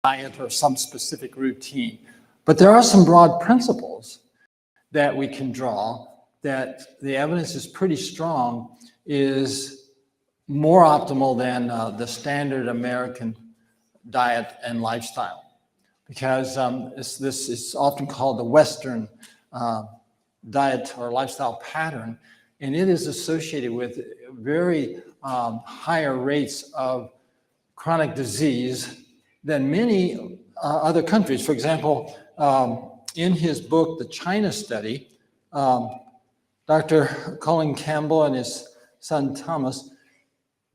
diet or some specific routine. But there are some broad principles that we can draw that the evidence is pretty strong is more optimal than the standard American diet and lifestyle. Because this is often called the Western diet or lifestyle pattern, and it is associated with very higher rates of chronic disease than many other countries. For example, in his book, The China Study, Dr. Colin Campbell and his son Thomas,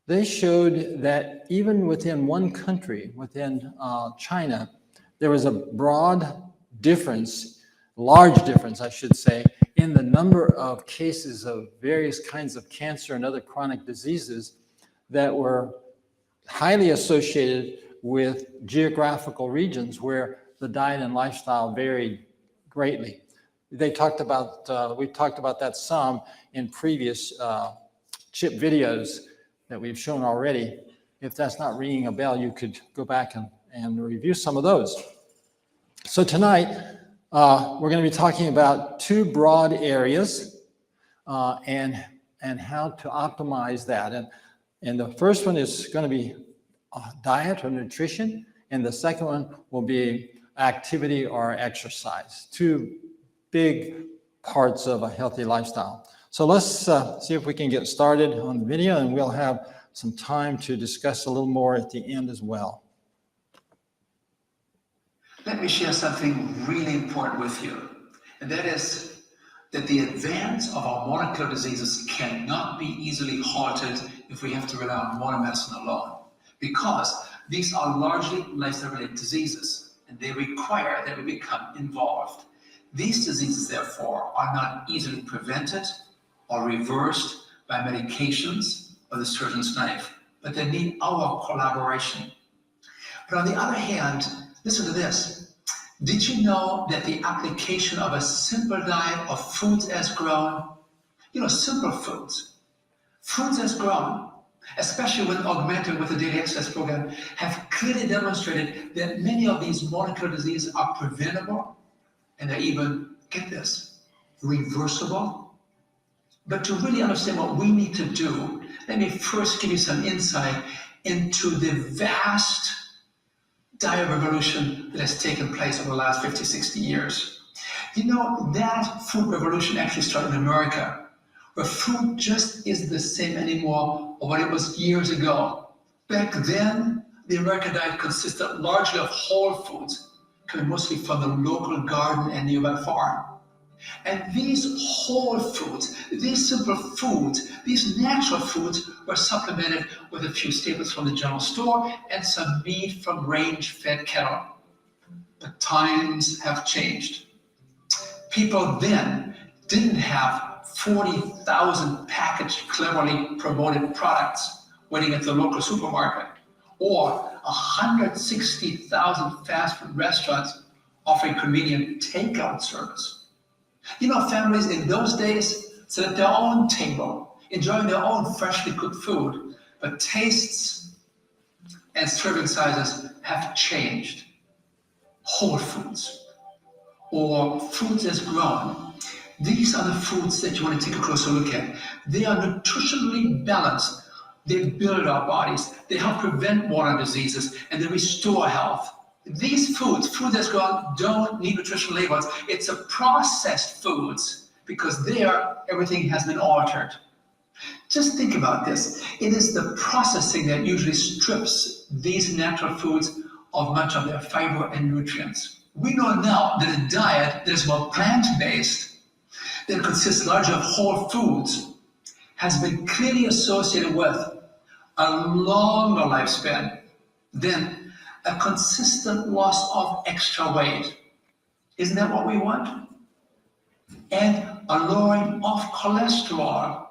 they showed that even within one country, within China, there was a broad difference, large difference, I should say, in the number of cases of various kinds of cancer and other chronic diseases that were highly associated with geographical regions where the diet and lifestyle varied greatly. We talked about that some in previous CHIP videos that we've shown already. If that's not ringing a bell, you could go back and review some of those. So tonight, we're going to be talking about two broad areas and how to optimize that. And the first one is going to be diet or nutrition, and the second one will be activity or exercise. Two big parts of a healthy lifestyle. So let's see if we can get started on the video, and we'll have some time to discuss a little more at the end as well. Let me share something really important with you, and that is that the advance of our molecular diseases cannot be easily halted if we have to rely on modern medicine alone, because these are largely lifestyle-related diseases, and they require that we become involved. These diseases, therefore, are not easily prevented or reversed by medications or the surgeon's knife, but they need our collaboration. But on the other hand, listen to this. Did you know that the application of a simple diet of foods as grown, simple foods as grown, especially when augmented with the daily exercise program, have clearly demonstrated that many of these molecular diseases are preventable, and they're even, get this, reversible. But to really understand what we need to do, let me first give you some insight into the vast diet revolution that has taken place over the last 50, 60 years. That food revolution actually started in America, where food just isn't the same anymore of what it was years ago. Back then, the American diet consisted largely of whole foods, coming mostly from the local garden and nearby farm. And these whole foods, these simple foods, these natural foods were supplemented with a few staples from the general store and some meat from range-fed cattle. But times have changed. People then didn't have 40,000 packaged, cleverly promoted products waiting at the local supermarket, or 160,000 fast food restaurants offering convenient takeout service. Families in those days sat at their own table, enjoying their own freshly cooked food, but tastes and serving sizes have changed. Whole foods, or foods as grown, these are the foods that you want to take a closer look at. They are nutritionally balanced. They build our bodies, they help prevent water diseases, and they restore health. These foods as grown, don't need nutrition labels. It's a processed foods, because there, everything has been altered. Just think about this. It is the processing that usually strips these natural foods of much of their fiber and nutrients. We know now that a diet that is more plant-based, that consists largely of whole foods, has been clearly associated with a longer lifespan than a consistent loss of extra weight. Isn't that what we want? And a lowering of cholesterol.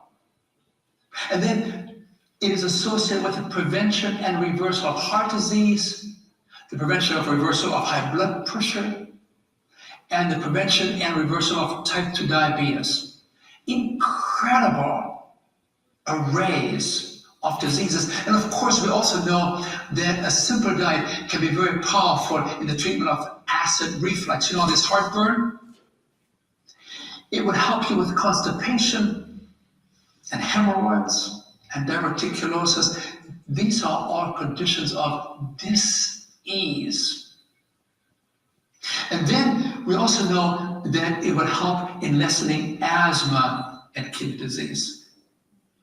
And then it is associated with the prevention and reversal of heart disease, the prevention of reversal of high blood pressure, and the prevention and reversal of type 2 diabetes. Incredible arrays of diseases. And of course, we also know that a simple diet can be very powerful in the treatment of acid reflux. You know, this heartburn, it would help you with constipation and hemorrhoids and diverticulosis. These are all conditions of dis-ease. And then we also know that it would help in lessening asthma and kidney disease.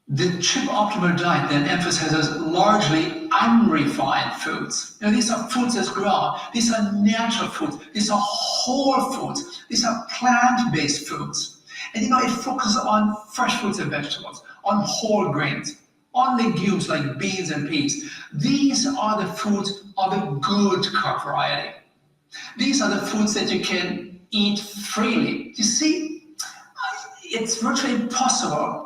The Chip Optimal diet then emphasizes largely unrefined foods. Now, these are foods that grow. These are natural foods. These are whole foods. These are plant-based foods. And you know, it focuses on fresh fruits and vegetables, on whole grains, on legumes like beans and peas. These are the foods of the good carb variety. These are the foods that you can eat freely. You see, it's virtually impossible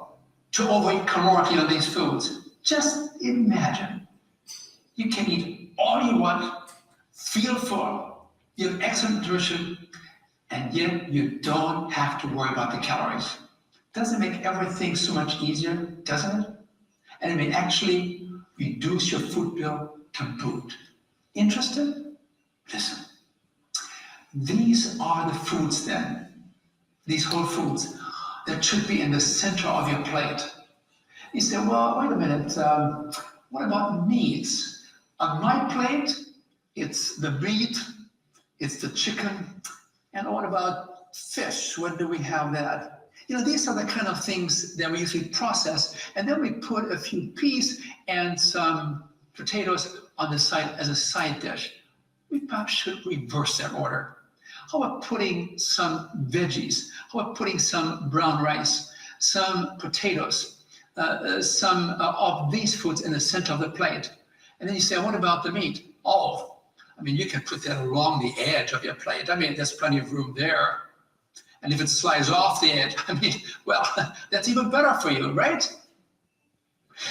to overeat calorically on these foods. Just imagine. You can eat all you want, feel full, you have excellent nutrition, and yet you don't have to worry about the calories. Doesn't it make everything so much easier, doesn't it? And it may actually reduce your food bill to boot. Interested? Listen. These are the foods then, these whole foods, that should be in the center of your plate. You say, well, wait a minute, what about meats? On my plate, it's the meat, it's the chicken, and what about fish? When do we have that? You know, these are the kind of things that we usually process, and then we put a few peas and some potatoes on the side as a side dish. We perhaps should reverse that order. How about putting some veggies? How about putting some brown rice, some potatoes, some of these foods in the center of the plate? And then you say, what about the meat? Oh, I mean, you can put that along the edge of your plate. I mean, there's plenty of room there. And if it slides off the edge, I mean, well, that's even better for you, right?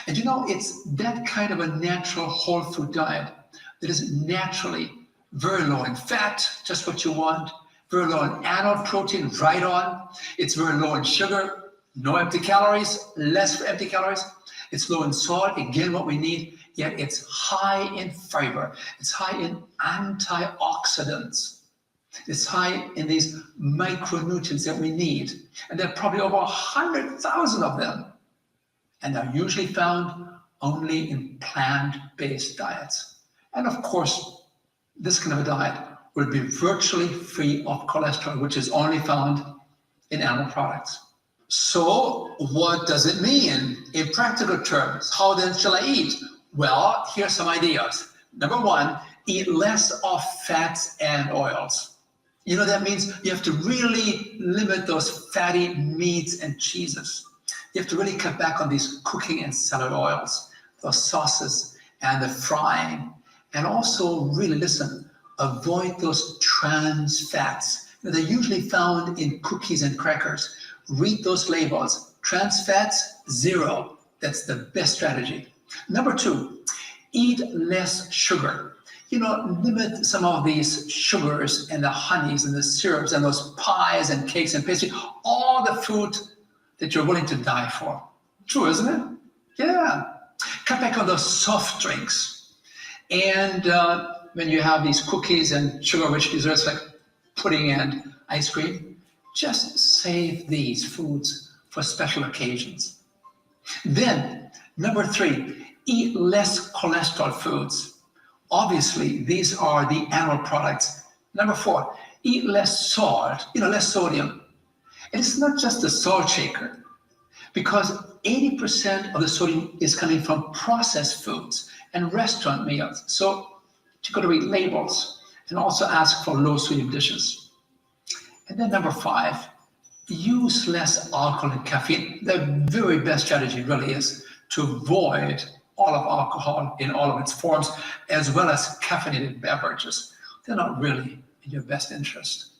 And you know, it's that kind of a natural whole food diet that is naturally very low in fat, just what you want, very low in animal protein, right on. It's very low in sugar, no empty calories, less empty calories. It's low in salt, again, what we need, yet it's high in fiber. It's high in antioxidants. It's high in these micronutrients that we need. And there are probably over 100,000 of them. And they're usually found only in plant-based diets. And of course, this kind of a diet will be virtually free of cholesterol, which is only found in animal products. So what does it mean in practical terms? How then shall I eat? Well, here's some ideas. Number one, eat less of fats and oils. You know, that means you have to really limit those fatty meats and cheeses. You have to really cut back on these cooking and salad oils, those sauces and the frying. And also, really listen, avoid those trans fats. They're usually found in cookies and crackers. Read those labels. Trans fats, 0. That's the best strategy. Number two, eat less sugar. You know, limit some of these sugars and the honeys and the syrups and those pies and cakes and pastry, all the food that you're willing to die for. True, isn't it? Yeah. Cut back on those soft drinks. And when you have these cookies and sugar-rich desserts like pudding and ice cream, just save these foods for special occasions. Then, number three, eat less cholesterol foods. Obviously, these are the animal products. Number four, eat less salt, less sodium. And it's not just the salt shaker, because 80% of the sodium is coming from processed foods and restaurant meals. So you've got to read labels and also ask for low sodium dishes. And then number five, use less alcohol and caffeine. The very best strategy really is to avoid all of alcohol in all of its forms, as well as caffeinated beverages. They're not really in your best interest.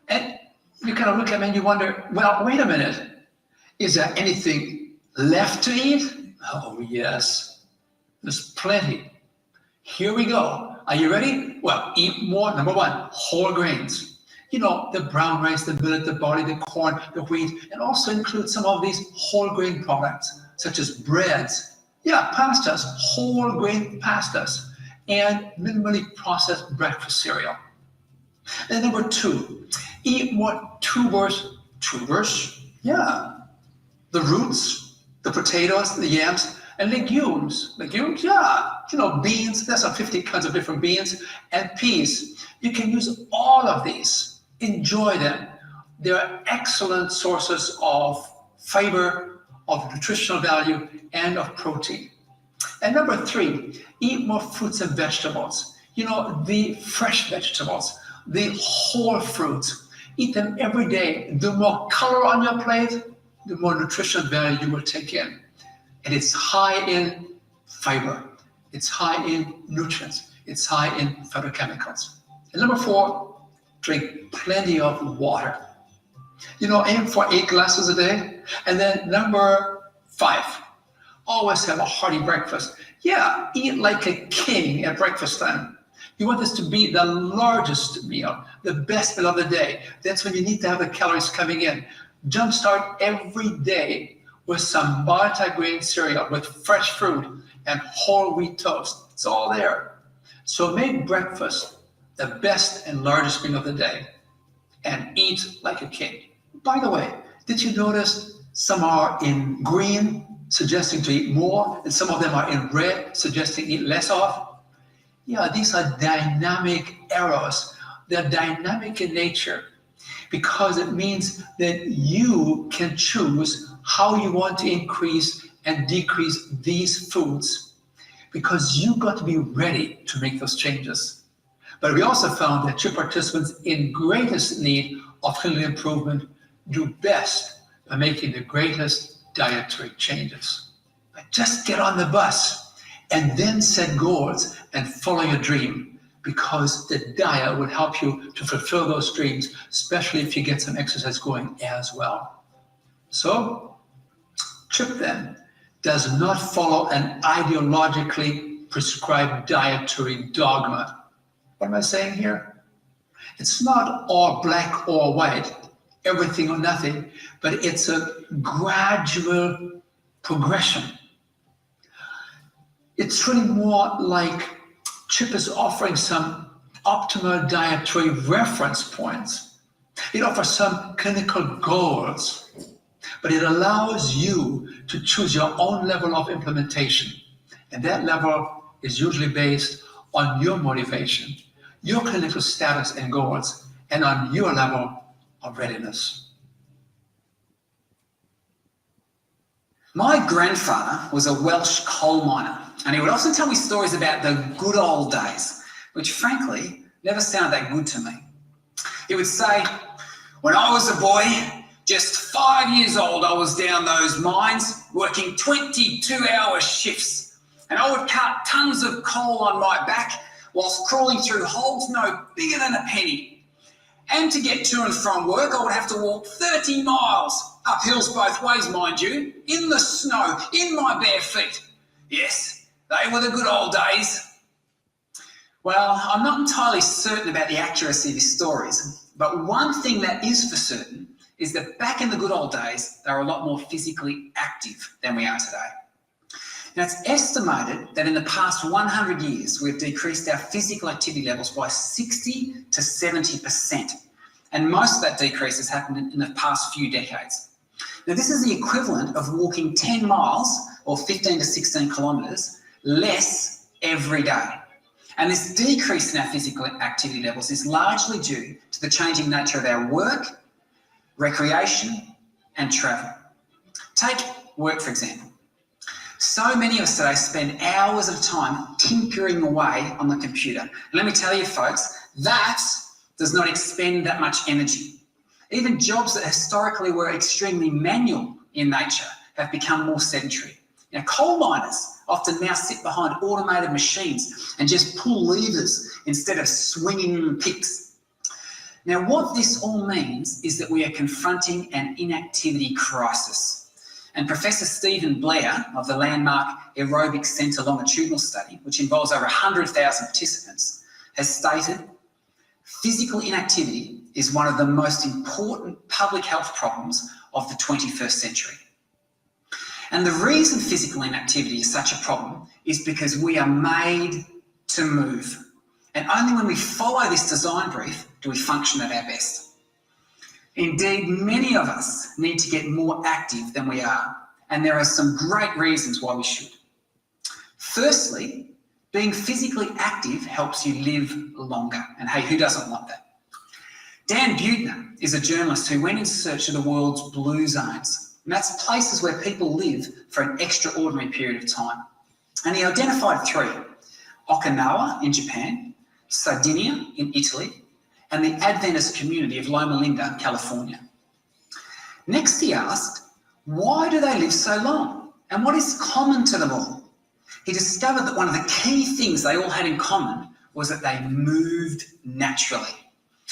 And you kind of look at me and you wonder, well, wait a minute. Is there anything left to eat? Oh, yes. There's plenty. Here we go. Are you ready? Well, eat more. Number one, whole grains. You know, the brown rice, the millet, the barley, the corn, the wheat, and also include some of these whole grain products, such as breads. Yeah, pastas, whole grain pastas, and minimally processed breakfast cereal. And number 2, eat more tubers. Tubers? Yeah. The roots, the potatoes, the yams, and legumes. Legumes? Yeah. Beans, there's some 50 kinds of different beans, and peas. You can use all of these. Enjoy them. They're excellent sources of fiber, of nutritional value, and of protein. And number 3, eat more fruits and vegetables. The fresh vegetables, the whole fruits. Eat them every day. The more color on your plate, the more nutritional value you will take in. And it's high in fiber. It's high in nutrients. It's high in phytochemicals. And number 4, drink plenty of water. Aim for 8 glasses a day. And then number 5, always have a hearty breakfast. Yeah, eat like a king at breakfast time. You want this to be the largest meal, the best meal of the day. That's when you need to have the calories coming in. Jumpstart every day with some multi-grain cereal with fresh fruit and whole wheat toast. It's all there. So make breakfast the best and largest meal of the day and eat like a king. By the way, did you notice some are in green, suggesting to eat more, and some of them are in red, suggesting to eat less of? Yeah, these are dynamic arrows. They're dynamic in nature because it means that you can choose how you want to increase and decrease these foods because you've got to be ready to make those changes. But we also found that CHIP participants in greatest need of clinical improvement do best by making the greatest dietary changes. But just get on the bus and then set goals and follow your dream because the diet will help you to fulfill those dreams, especially if you get some exercise going as well. So, CHIP then does not follow an ideologically prescribed dietary dogma. What am I saying here? It's not all black or white, everything or nothing, but it's a gradual progression. It's really more like CHIP is offering some optimal dietary reference points. It offers some clinical goals, but it allows you to choose your own level of implementation. And that level is usually based on your motivation, your clinical status and goals, and on your level of readiness. My grandfather was a Welsh coal miner, and he would often tell me stories about the good old days, which frankly never sounded that good to me. He would say, when I was a boy, just 5 years old, I was down those mines working 22-hour shifts, and I would cut tons of coal on my back whilst crawling through holes no bigger than a penny. And to get to and from work, I would have to walk 30 miles, up hills both ways, mind you, in the snow, in my bare feet. Yes, they were the good old days. Well, I'm not entirely certain about the accuracy of his stories, but one thing that is for certain is that back in the good old days, they were a lot more physically active than we are today. Now, it's estimated that in the past 100 years, we've decreased our physical activity levels by 60 to 70%. And most of that decrease has happened in the past few decades. Now, this is the equivalent of walking 10 miles or 15 to 16 kilometres less every day. And this decrease in our physical activity levels is largely due to the changing nature of our work, recreation, and travel. Take work, for example. So many of us today spend hours at a time tinkering away on the computer. And let me tell you, folks, that does not expend that much energy. Even jobs that historically were extremely manual in nature have become more sedentary. Now, coal miners often now sit behind automated machines and just pull levers instead of swinging picks. Now, what this all means is that we are confronting an inactivity crisis. And Professor Stephen Blair of the landmark Aerobic Centre longitudinal study, which involves over 100,000 participants, has stated physical inactivity is one of the most important public health problems of the 21st century. And the reason physical inactivity is such a problem is because we are made to move. And only when we follow this design brief do we function at our best. Indeed, many of us need to get more active than we are, and there are some great reasons why we should. Firstly, being physically active helps you live longer, and hey, who doesn't want that? Dan Buettner is a journalist who went in search of the world's blue zones, and that's places where people live for an extraordinary period of time. And he identified 3: Okinawa in Japan, Sardinia in Italy, and the Adventist community of Loma Linda, California. Next, he asked, why do they live so long? And what is common to them all? He discovered that one of the key things they all had in common was that they moved naturally.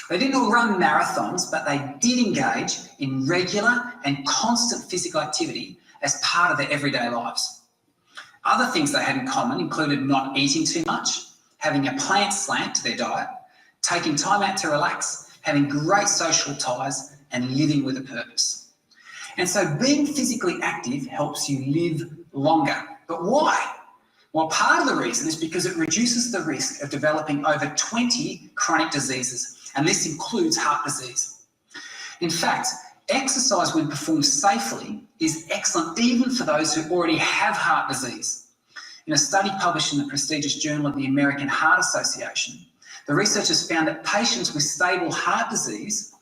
They didn't all run marathons, but they did engage in regular and constant physical activity as part of their everyday lives. Other things they had in common included not eating too much, having a plant slant to their diet, taking time out to relax, having great social ties, and living with a purpose. And so being physically active helps you live longer. But why? Well, part of the reason is because it reduces the risk of developing over 20 chronic diseases, and this includes heart disease. In fact, exercise when performed safely is excellent even for those who already have heart disease. In a study published in the prestigious Journal of the American Heart Association, the researchers found that patients with stable heart disease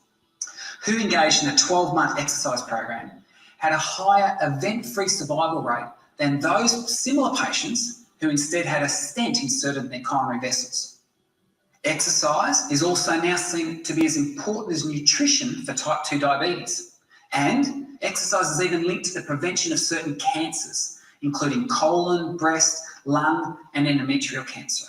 who engaged in a 12-month exercise program had a higher event-free survival rate than those similar patients who instead had a stent inserted in their coronary vessels. Exercise is also now seen to be as important as nutrition for type 2 diabetes. And exercise is even linked to the prevention of certain cancers, including colon, breast, lung, and endometrial cancer.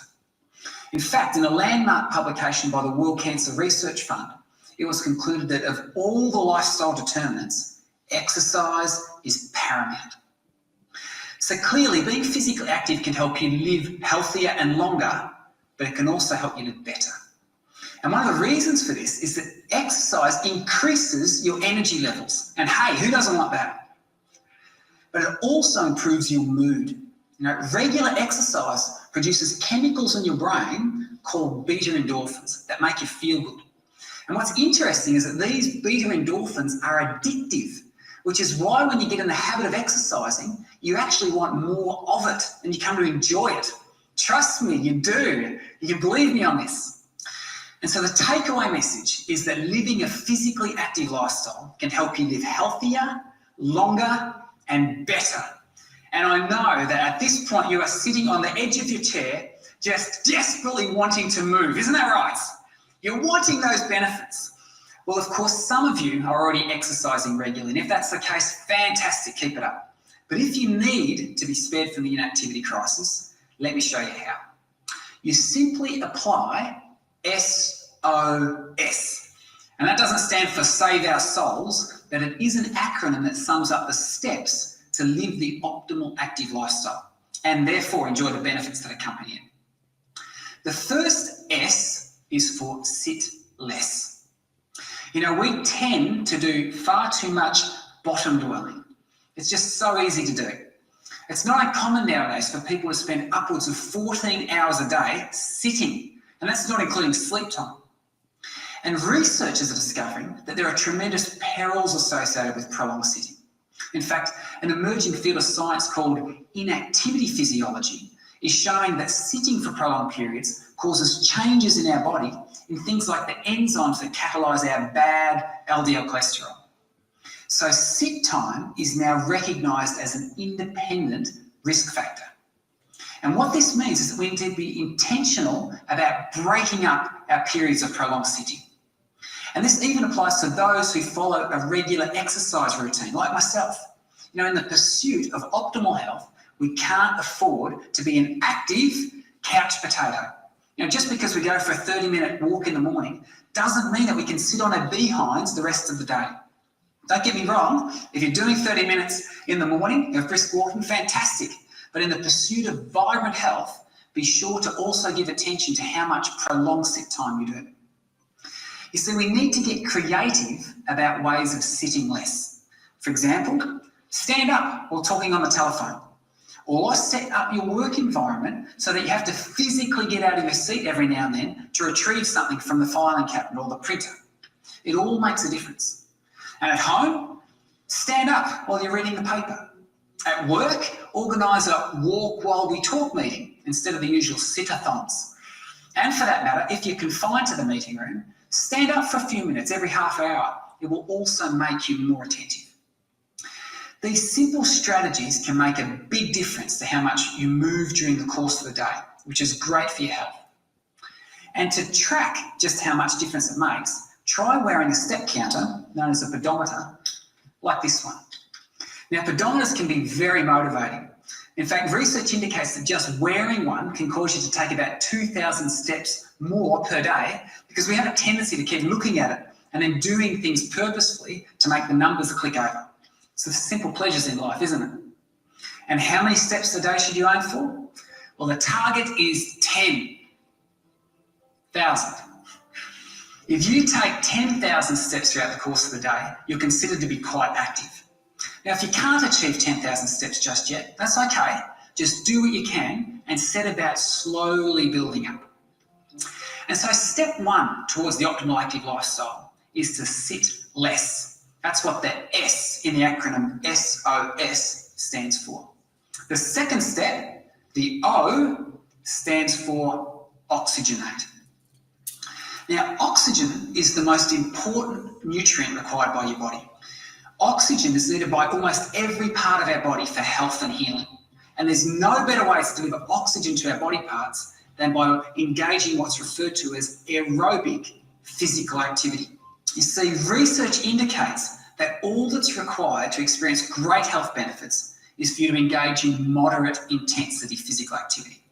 In fact, in a landmark publication by the World Cancer Research Fund, it was concluded that of all the lifestyle determinants, exercise is paramount. So clearly, being physically active can help you live healthier and longer, but it can also help you live better. And one of the reasons for this is that exercise increases your energy levels. And hey, who doesn't want that? But it also improves your mood. Regular exercise produces chemicals in your brain called beta endorphins that make you feel good. And what's interesting is that these beta endorphins are addictive, which is why when you get in the habit of exercising, you actually want more of it and you come to enjoy it. Trust me, you do. You can believe me on this. And so the takeaway message is that living a physically active lifestyle can help you live healthier, longer, and better. And I know that at this point you are sitting on the edge of your chair just desperately wanting to move. Isn't that right? You're wanting those benefits. Well, of course, some of you are already exercising regularly. And if that's the case, fantastic, keep it up. But if you need to be spared from the inactivity crisis, let me show you how. You simply apply SOS. And that doesn't stand for Save Our Souls, but it is an acronym that sums up the steps to live the optimal active lifestyle and therefore enjoy the benefits that accompany it. The first S is for sit less. We tend to do far too much bottom dwelling. It's just so easy to do. It's not uncommon nowadays for people to spend upwards of 14 hours a day sitting, and that's not including sleep time. And researchers are discovering that there are tremendous perils associated with prolonged sitting. In fact, an emerging field of science called inactivity physiology is showing that sitting for prolonged periods causes changes in our body in things like the enzymes that catalyse our bad LDL cholesterol. So sit time is now recognised as an independent risk factor. And what this means is that we need to be intentional about breaking up our periods of prolonged sitting. And this even applies to those who follow a regular exercise routine, like myself. In the pursuit of optimal health, we can't afford to be an active couch potato. Just because we go for a 30-minute walk in the morning doesn't mean that we can sit on our behinds the rest of the day. Don't get me wrong, if you're doing 30 minutes in the morning of brisk walking, fantastic. But in the pursuit of vibrant health, be sure to also give attention to how much prolonged sit time you do. You see, we need to get creative about ways of sitting less. For example, Stand up while talking on the telephone. Or set up your work environment so that you have to physically get out of your seat every now and then to retrieve something from the filing cabinet or the printer. It all makes a difference. And at home, stand up while you're reading the paper. At work, organise a walk while we talk meeting instead of the usual sit-a-thons. And for that matter, if you're confined to the meeting room, stand up for a few minutes every half hour. It will also make you more attentive. These simple strategies can make a big difference to how much you move during the course of the day, which is great for your health. And to track just how much difference it makes, try wearing a step counter, known as a pedometer, like this one. Now, pedometers can be very motivating. In fact, research indicates that just wearing one can cause you to take about 2,000 steps more per day because we have a tendency to keep looking at it and then doing things purposefully to make the numbers click over. So the simple pleasures in life, isn't it? And how many steps a day should you aim for? Well, the target is 10,000. If you take 10,000 steps throughout the course of the day, you're considered to be quite active. Now, if you can't achieve 10,000 steps just yet, that's okay. Just do what you can and set about slowly building up. And so step one towards the optimal active lifestyle is to sit less. That's what the S in the acronym SOS stands for. The second step, the O, stands for oxygenate. Now, oxygen is the most important nutrient required by your body. Oxygen is needed by almost every part of our body for health and healing. And there's no better ways to deliver oxygen to our body parts than by engaging what's referred to as aerobic physical activity. You see, research indicates that all that's required to experience great health benefits is for you to engage in moderate intensity physical activity.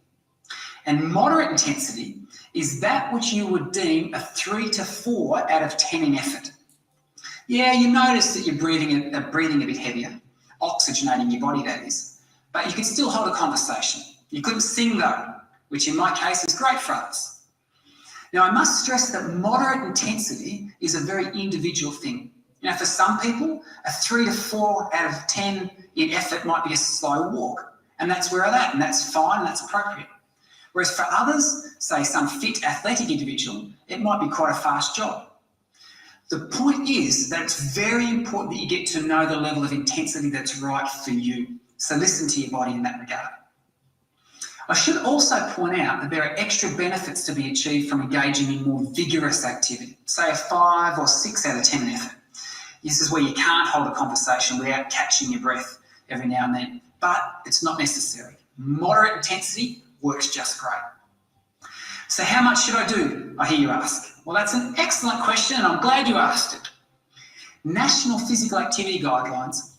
And moderate intensity is that which you would deem a 3 to 4 out of 10 in effort. Yeah, you notice that you're breathing a bit heavier, oxygenating your body, that is, but you can still hold a conversation. You couldn't sing though, which in my case is great for others. Now, I must stress that moderate intensity is a very individual thing. You know, for some people, a 3 to 4 out of 10 in effort might be a slow walk, and that's where they're at, and that's fine, and that's appropriate. Whereas for others, say some fit athletic individual, it might be quite a fast job. The point is that it's very important that you get to know the level of intensity that's right for you. So listen to your body in that regard. I should also point out that there are extra benefits to be achieved from engaging in more vigorous activity, say a 5 or 6 out of 10 in effort. This is where you can't hold a conversation without catching your breath every now and then, but it's not necessary. Moderate intensity works just great. So how much should I do, I hear you ask? Well, that's an excellent question, and I'm glad you asked it. National physical activity guidelines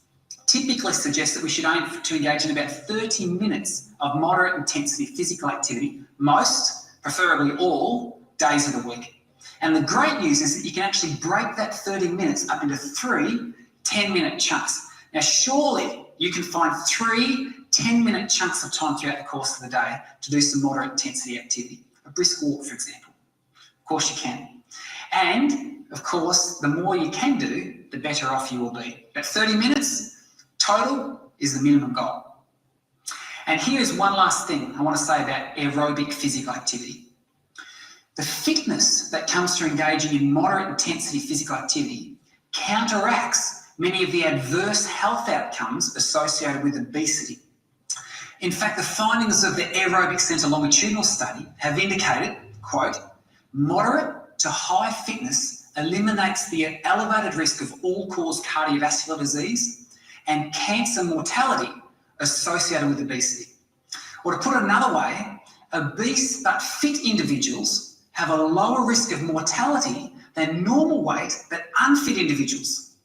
typically suggest that we should aim to engage in about 30 minutes of moderate intensity physical activity, most, preferably all, days of the week. And the great news is that you can actually break that 30 minutes up into 3 10-minute chunks. Now, surely you can find 3 10-minute chunks of time throughout the course of the day to do some moderate intensity activity. A brisk walk, for example. Of course you can. And, of course, the more you can do, the better off you will be. But 30 minutes total is the minimum goal. And here's one last thing I want to say about aerobic physical activity. The fitness that comes through engaging in moderate intensity physical activity counteracts many of the adverse health outcomes associated with obesity. In fact, the findings of the Aerobic Centre longitudinal study have indicated, quote, moderate to high fitness eliminates the elevated risk of all-cause cardiovascular disease and cancer mortality associated with obesity. Or to put it another way, obese but fit individuals have a lower risk of mortality than normal weight but unfit individuals.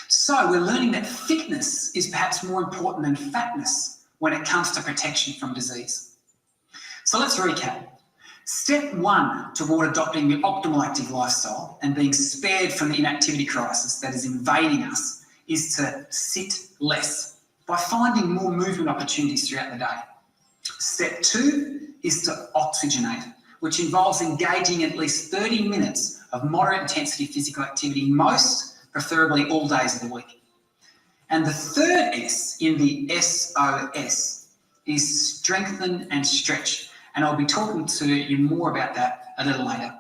So we're learning that fitness is perhaps more important than fatness when it comes to protection from disease. So let's recap. Step 1 toward adopting the optimal active lifestyle and being spared from the inactivity crisis that is invading us is to sit less by finding more movement opportunities throughout the day. Step 2 is to oxygenate, which involves engaging at least 30 minutes of moderate intensity physical activity, most preferably all days of the week. And the third S in the SOS is strengthen and stretch. And I'll be talking to you more about that a little later.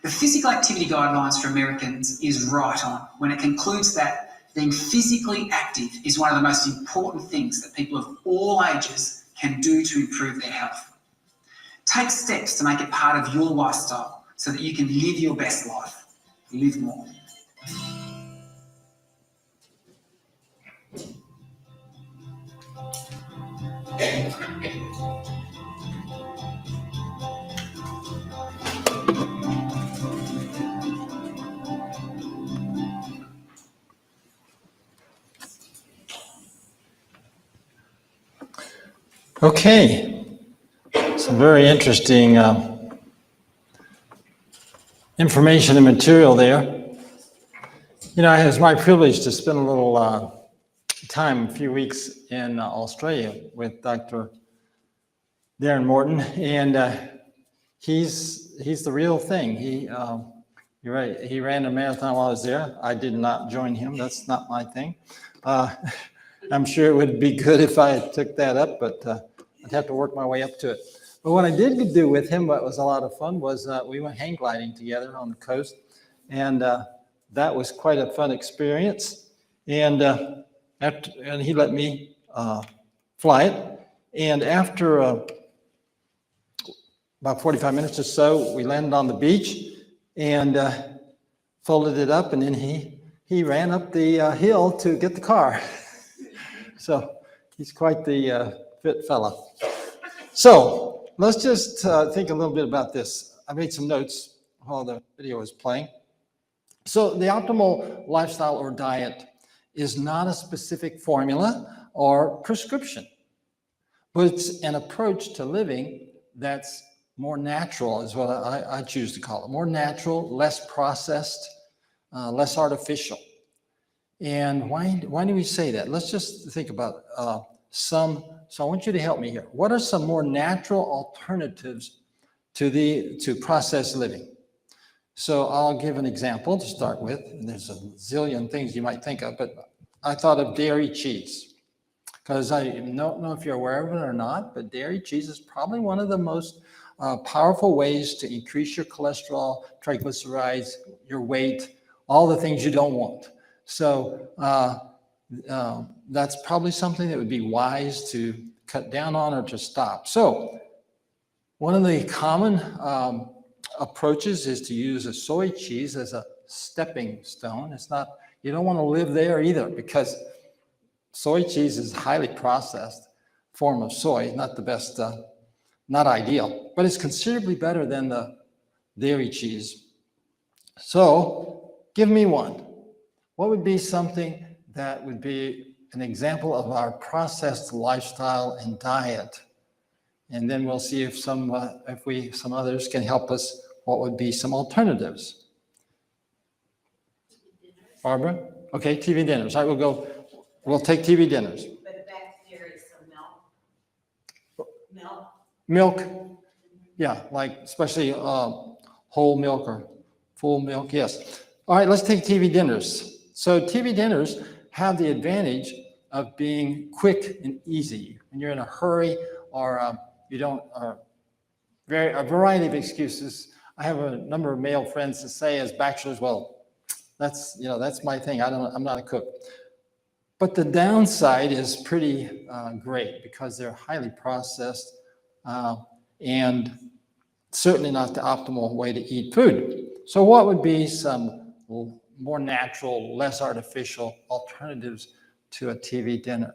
The physical activity guidelines for Americans is right on when it concludes that being physically active is one of the most important things that people of all ages can do to improve their health. Take steps to make it part of your lifestyle so that you can live your best life. Live more. Okay, some very interesting information and material there. You know, it was my privilege to spend a little time, a few weeks in Australia with Dr. Darren Morton, and he's the real thing. You're right. He ran a marathon while I was there. I did not join him. That's not my thing. I'm sure it would be good if I took that up, but I'd have to work my way up to it. But what I did do with him, what was a lot of fun, was we went hang gliding together on the coast, and that was quite a fun experience. And and he let me fly it. And after about 45 minutes or so, we landed on the beach and folded it up, and then he ran up the hill to get the car. So he's quite the fit fella. So let's just think a little bit about this. I made some notes while the video was playing. So the optimal lifestyle or diet is not a specific formula or prescription, but it's an approach to living that's more natural, is what I choose to call it. More natural, less processed, less artificial. And why do we say that? Let's just think about so I want you to help me here. What are some more natural alternatives to processed living? So I'll give an example to start with. And there's a zillion things you might think of, but I thought of dairy cheese. Because I don't know if you're aware of it or not, but dairy cheese is probably one of the most powerful ways to increase your cholesterol, triglycerides, your weight, all the things you don't want. So that's probably something that would be wise to cut down on or to stop. So one of the common approaches is to use a soy cheese as a stepping stone. It's not, you don't want to live there either, because soy cheese is a highly processed form of soy, not the best, not ideal, but it's considerably better than the dairy cheese. So give me one. What would be something that would be an example of our processed lifestyle and diet? And then we'll see if some others can help us. What would be some alternatives? Barbara? Okay, TV dinners. All right, we'll take TV dinners. But back there is some milk. Milk, yeah, like especially whole milk or full milk, yes. All right, let's take TV dinners. So TV dinners have the advantage of being quick and easy. When you're in a hurry or you don't, a variety of excuses. I have a number of male friends that say as bachelors, well, that's my thing. I'm not a cook. But the downside is pretty great because they're highly processed and certainly not the optimal way to eat food. So what would be some more natural, less artificial alternatives to a TV dinner?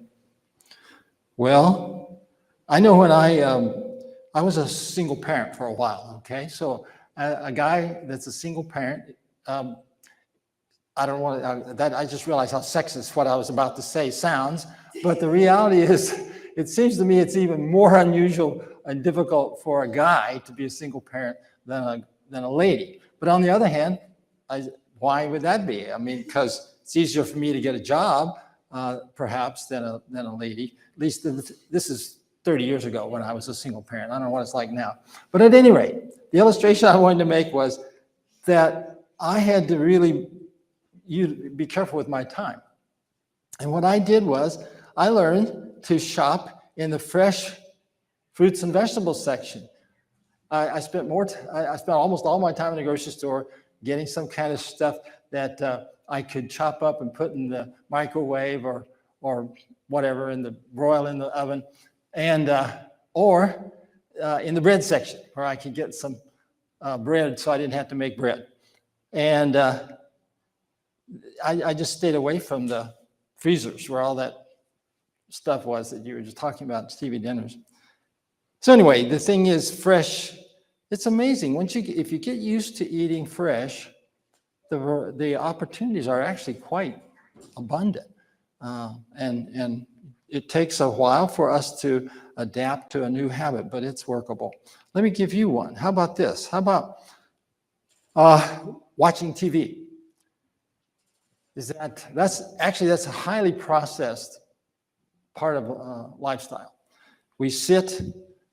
Well, I know when I was a single parent for a while, okay? So a guy that's a single parent, I don't want that. I just realized how sexist what I was about to say sounds, but the reality is, it seems to me it's even more unusual and difficult for a guy to be a single parent than a lady. But on the other hand, why would that be? I mean, because it's easier for me to get a job, perhaps, than a lady. At least this is 30 years ago when I was a single parent. I don't know what it's like now. But at any rate, the illustration I wanted to make was that I had to really be careful with my time. And what I did was I learned to shop in the fresh fruits and vegetables section. I spent I spent almost all my time in the grocery store getting some kind of stuff that I could chop up and put in the microwave or whatever, in the broil in the oven, and or in the bread section where I could get some bread so I didn't have to make bread. And I just stayed away from the freezers where all that stuff was that you were just talking about, TV dinners. So anyway, the thing is fresh. It's amazing. If you get used to eating fresh, the opportunities are actually quite abundant. And it takes a while for us to adapt to a new habit, but it's workable. Let me give you one. How about this? How about watching TV? That's a highly processed part of lifestyle. We sit,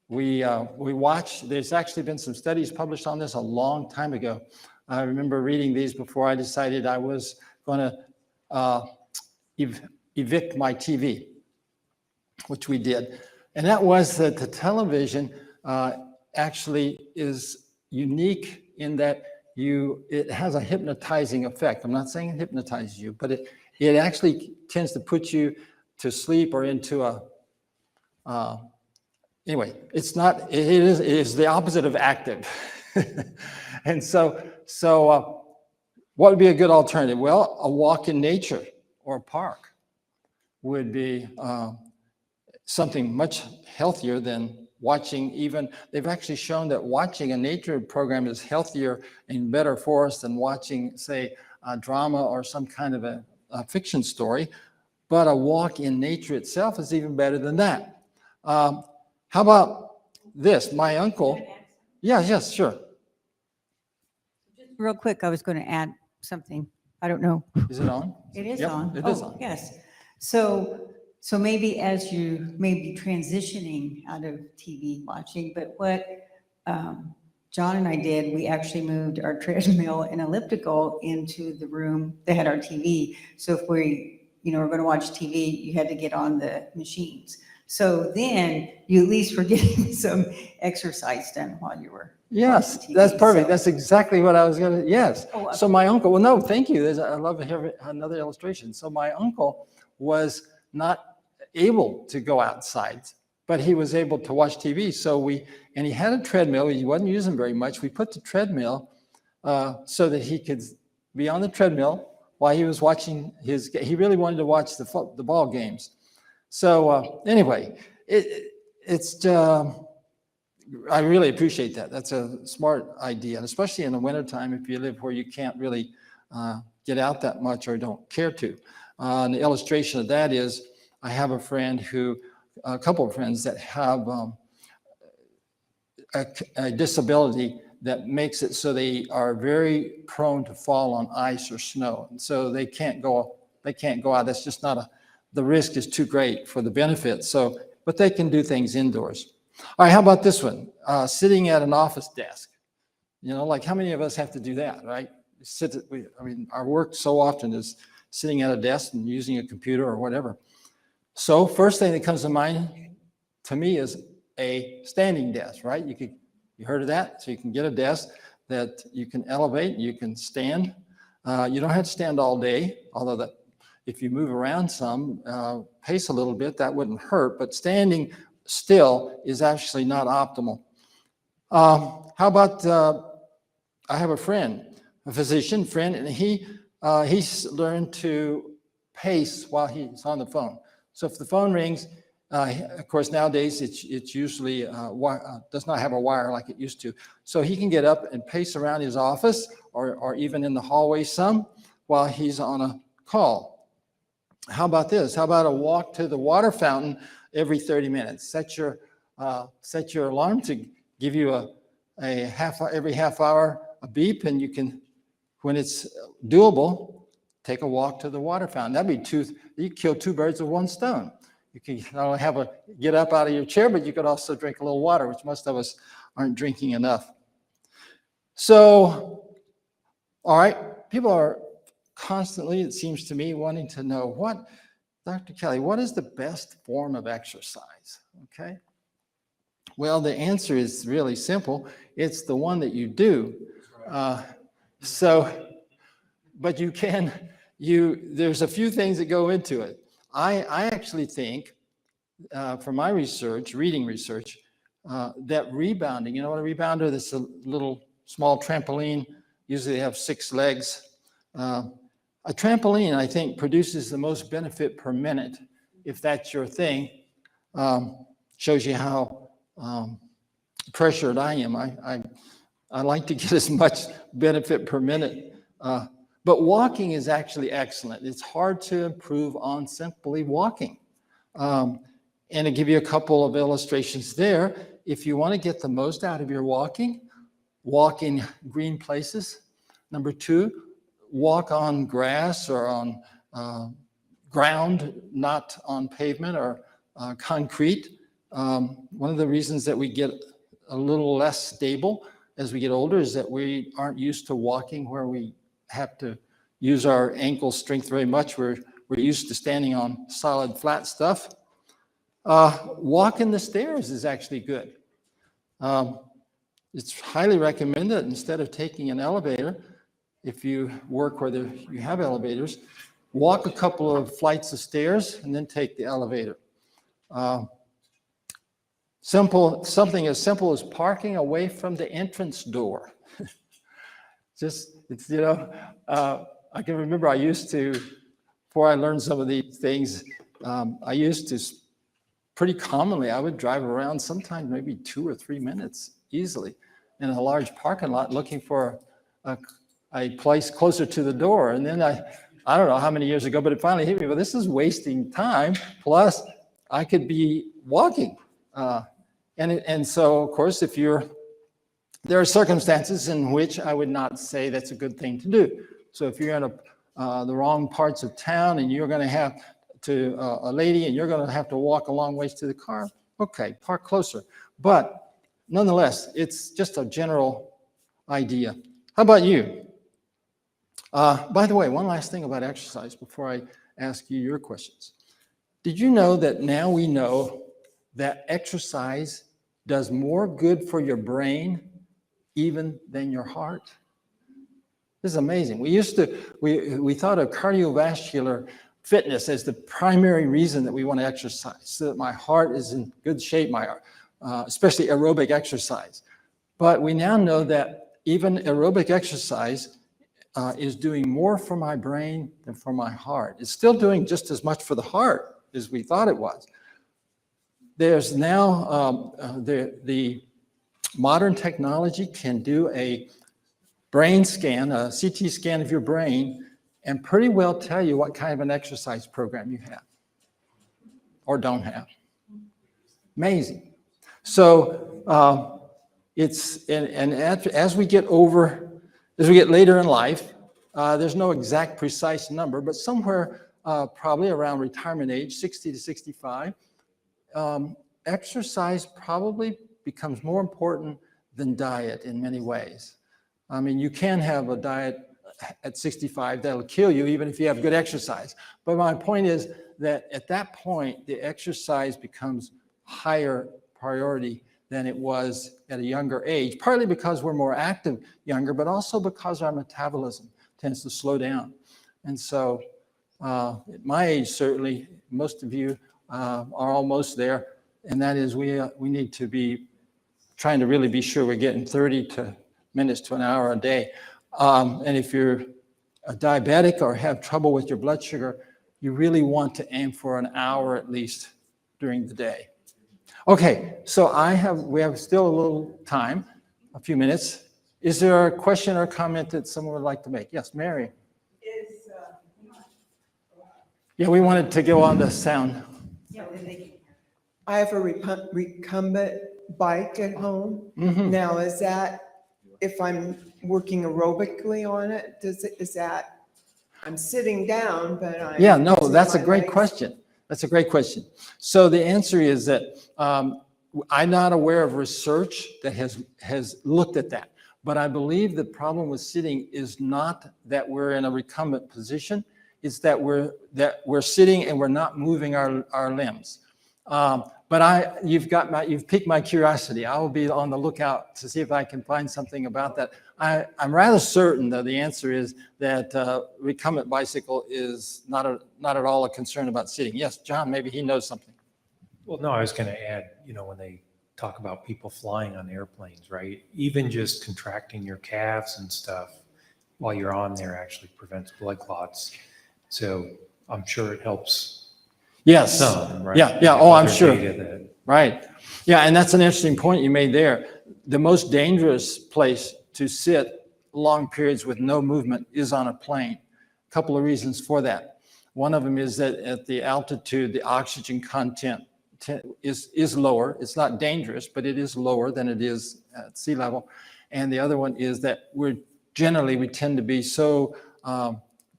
we watch. There's actually been some studies published on this a long time ago. I remember reading these before I decided I was going to evict my TV, which we did. And that was that the television actually is unique in that it has a hypnotizing effect. I'm not saying it hypnotizes you, but it actually tends to put you to sleep or into anyway, it is the opposite of active. And so what would be a good alternative? Well, a walk in nature or a park would be something much healthier than watching. They've actually shown that watching a nature program is healthier and better for us than watching, say, a drama or some kind of a fiction story. But a walk in nature itself is even better than that. How about this? My uncle. Yes, sure. Just real quick, I was going to add something. I don't know. Is it on? It is Yep, on. it is on. Yes. So maybe as you may be transitioning out of TV watching, but what John and I did, we actually moved our treadmill and elliptical into the room that had our TV. So if we, were going to watch TV, you had to get on the machines. So then you at least were getting some exercise done while you were Yes, watching TV. that's perfect. So- That's exactly what I was going to, yes. Oh, So my uncle, well, no, thank you. I love to hear another illustration. So my uncle was not able to go outside, but he was able to watch TV. And he had a treadmill. He wasn't using very much. We put the treadmill so that he could be on the treadmill while he was watching he really wanted to watch the ball games. So anyway, I really appreciate that. That's a smart idea, and especially in the wintertime if you live where you can't really get out that much or don't care to. And the illustration of that is I have a couple of friends that have a disability that makes it so they are very prone to fall on ice or snow. And so they can't go out. That's just the risk is too great for the benefit. But they can do things indoors. All right, how about this one? Sitting at an office desk. Like how many of us have to do that, right? Our work so often is sitting at a desk and using a computer or whatever. So first thing that comes to mind to me is a standing desk, right? You heard of that? So you can get a desk that you can elevate, you can stand. You don't have to stand all day, although if you move around some, pace a little bit, that wouldn't hurt, but standing still is actually not optimal. How about, I have a physician friend, and he's learned to pace while he's on the phone. So if the phone rings, of course, nowadays it's usually does not have a wire like it used to. So he can get up and pace around his office or even in the hallway some while he's on a call. How about this? How about a walk to the water fountain every 30 minutes? Set your alarm to give you every half hour a beep, and you can, when it's doable, take a walk to the water fountain. That'd be you kill two birds with one stone. You can not only get up out of your chair, but you could also drink a little water, which most of us aren't drinking enough. So, all right, people are constantly, it seems to me, wanting to know Dr. Kelly, what is the best form of exercise? Okay. Well, the answer is really simple. It's the one that you do. But there's a few things that go into it. I actually think, from my research, reading research, that rebounding, you know what a rebounder, that's a little small trampoline, usually they have 6 legs. A trampoline, I think, produces the most benefit per minute, if that's your thing. Shows you how pressured I am. I like to get as much benefit per minute. But walking is actually excellent. It's hard to improve on simply walking. And to give you a couple of illustrations there, if you want to get the most out of your walking, walk in green places. Number 2, walk on grass or on ground, not on pavement or concrete. One of the reasons that we get a little less stable as we get older is that we aren't used to walking where we have to use our ankle strength very much. We're used to standing on solid, flat stuff. Walking the stairs is actually good. It's highly recommended instead of taking an elevator, if you work where you have elevators, walk a couple of flights of stairs and then take the elevator. Something as simple as parking away from the entrance door. I can remember I used to, before I learned some of these things, I used to pretty commonly, I would drive around sometimes maybe 2 or 3 minutes easily in a large parking lot looking for a place closer to the door. And then I don't know how many years ago, but it finally hit me, well, this is wasting time. Plus I could be walking. And so of course, there are circumstances in which I would not say that's a good thing to do. So if you're in the wrong parts of town and you're going to have to, a lady, and you're going to have to walk a long ways to the car, okay, park closer. But nonetheless, it's just a general idea. How about you? By the way, one last thing about exercise before I ask you your questions. Did you know that now we know that exercise does more good for your brain even than your heart? This is amazing. We thought of cardiovascular fitness as the primary reason that we want to exercise, so that my heart is in good shape, especially aerobic exercise. But we now know that even aerobic exercise is doing more for my brain than for my heart. It's still doing just as much for the heart as we thought it was. There's now the modern technology can do a brain scan, a CT scan of your brain, and pretty well tell you what kind of an exercise program you have or don't have. Amazing. So as we get later in life, there's no exact precise number, but somewhere probably around retirement age, 60 to 65, exercise probably becomes more important than diet in many ways. I mean, you can have a diet at 65 that'll kill you even if you have good exercise. But my point is that at that point, the exercise becomes higher priority than it was at a younger age, partly because we're more active younger, but also because our metabolism tends to slow down. And so at my age, certainly, most of you are almost there, and that is we need to be trying to really be sure we're getting 30 minutes to an hour a day. And if you're a diabetic or have trouble with your blood sugar, you really want to aim for an hour at least during the day. Okay, so we have still a little time, a few minutes. Is there a question or comment that someone would like to make? Yes, Mary. Yeah, we wanted to go on the sound. I have a recumbent bike at home. Mm-hmm. Now, is that, if I'm working aerobically on it, is that, I'm sitting down, but I'm... Yeah, no, using that's a my great legs? question. That's a great question. So the answer is that I'm not aware of research that has looked at that. But I believe the problem with sitting is not that we're in a recumbent position. It's that we're sitting and we're not moving our limbs. But you've piqued my curiosity. I will be on the lookout to see if I can find something about that. I'm rather certain that the answer is that recumbent bicycle is not at all a concern about sitting. Yes, John, maybe he knows something. Well, no, I was going to add, when they talk about people flying on airplanes, right? Even just contracting your calves and stuff while you're on there actually prevents blood clots. So I'm sure it helps Yes. some, right? Yeah. Oh, I'm Other sure. data that- Right. Yeah, and that's an interesting point you made there. The most dangerous place to sit long periods with no movement is on a plane. A couple of reasons for that. One of them is that at the altitude, the oxygen content is lower. It's not dangerous, but it is lower than it is at sea level. And the other one is that we tend to be so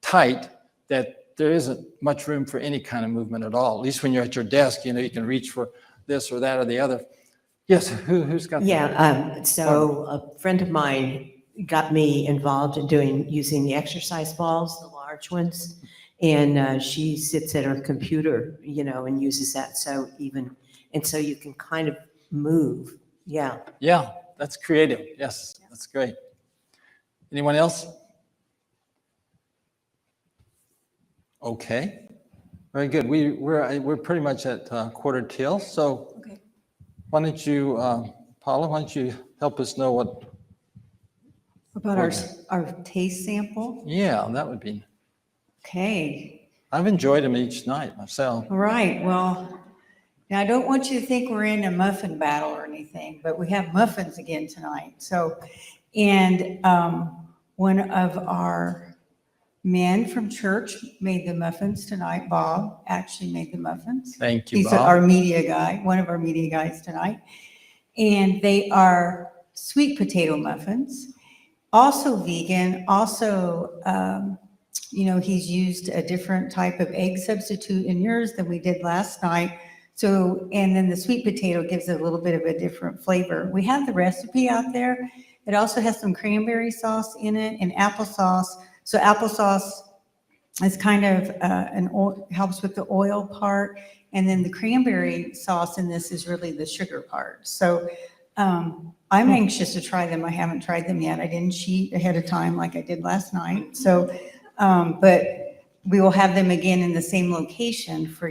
tight that there isn't much room for any kind of movement at all. At least when you're at your desk, you can reach for this or that or the other. Yes, who's got that? Yeah, so a friend of mine got me involved in using the exercise balls, the large ones. And she sits at her computer, and uses that. So you can kind of move. Yeah. Yeah, that's creative. Yes, that's great. Anyone else? Okay, very good. We're pretty much at quarter till. So Okay. why don't you, Paula, why don't you help us know what? About our taste sample? Yeah, that would be. Okay. I've enjoyed them each night myself. All right. Well, now I don't want you to think we're in a muffin battle or anything, but we have muffins again tonight. So, and one of our men from church made the muffins tonight. Bob actually made the muffins. Thank you, He's Bob. our media guy, one of our media guys tonight. And they are sweet potato muffins, also vegan, also, he's used a different type of egg substitute in yours than we did last night. So, and then the sweet potato gives it a little bit of a different flavor. We have the recipe out there. It also has some cranberry sauce in it and applesauce. So applesauce is kind of helps with the oil part. And then the cranberry sauce in this is really the sugar part. So I'm anxious to try them. I haven't tried them yet. I didn't cheat ahead of time like I did last night. So, but we will have them again in the same location for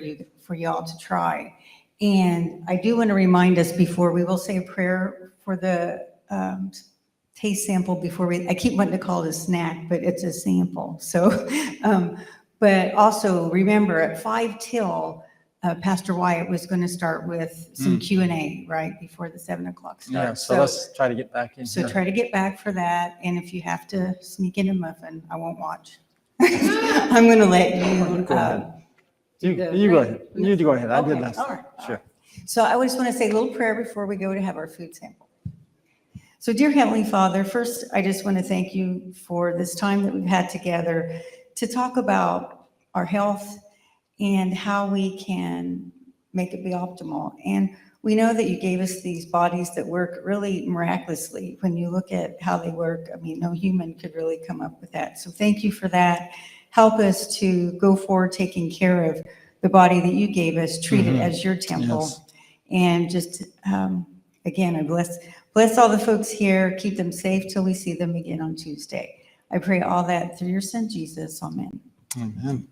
y'all to try. And I do want to remind us before we will say a prayer for the taste sample before I keep wanting to call it a snack, but it's a sample. So, but also remember at 5 till, Pastor Wyatt was going to start with some Q&A right before the 7 o'clock start. Yeah, so let's try to get back in So here. try to get back for that. And if you have to sneak in a muffin, I won't watch. I'm going to let you. Go ahead. You the- go ahead. You go ahead. I did Okay, last all time. right, all Sure. So I just want to say a little prayer before we go to have our food sample. So dear Heavenly Father, first, I just want to thank you for this time that we've had together to talk about our health and how we can make it be optimal. And we know that you gave us these bodies that work really miraculously. When you look at how they work, I mean, no human could really come up with that. So thank you for that. Help us to go forward taking care of the body that you gave us, treat it as your temple. Yes. And just, again, I bless all the folks here, keep them safe till we see them again on Tuesday. I pray all that through your son, Jesus. Amen. Amen.